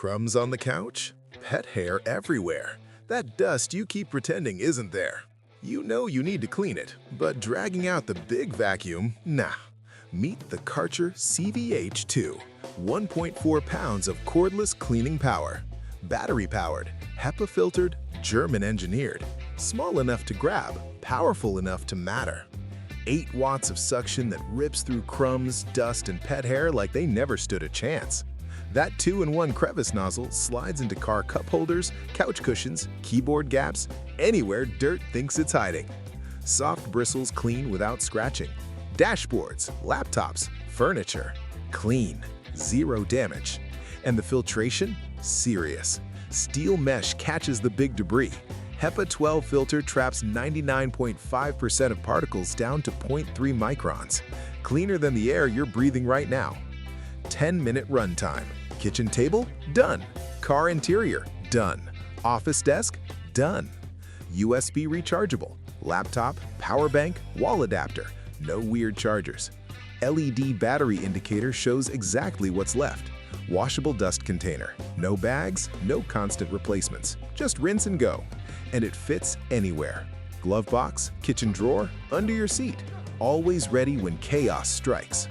Crumbs on the couch? Pet hair everywhere. That dust you keep pretending isn't there. You know you need to clean it, but dragging out the big vacuum, nah. Meet the Kärcher CVH 1.4 pounds of cordless cleaning power. Battery-powered, HEPA-filtered, German-engineered. Small enough to grab, powerful enough to matter. 8 watts of suction that rips through crumbs, dust, and pet hair like they never stood a chance. That 2-in-1 crevice nozzle slides into car cup holders, couch cushions, keyboard gaps, anywhere dirt thinks it's hiding. Soft bristles clean without scratching. Dashboards, laptops, furniture. Clean, zero damage. And the filtration? Serious. Steel mesh catches the big debris. HEPA 12 filter traps 99.5% of particles down to 0.3 microns. Cleaner than the air you're breathing right now. 10-minute runtime. Kitchen table? Done. Car interior? Done. Office desk? Done. USB rechargeable. Laptop, power bank, wall adapter. No weird chargers. LED battery indicator shows exactly what's left. Washable dust container. No bags, no constant replacements. Just rinse and go. And it fits anywhere. Glove box, kitchen drawer, under your seat. Always ready when chaos strikes.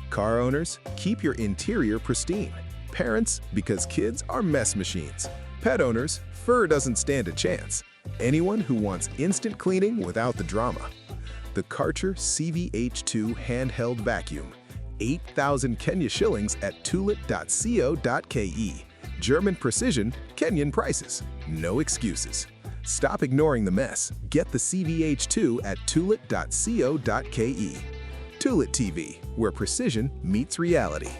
Car owners, keep your interior pristine. Parents, because kids are mess machines. Pet owners, fur doesn't stand a chance. Anyone who wants instant cleaning without the drama. The Kärcher CVH Handheld Vacuum. 8,000 Kenya shillings at tulit.co.ke. German precision, Kenyan prices. No excuses. Stop ignoring the mess. Get the CVH at tulit.co.ke. Tulit TV, where precision meets reality.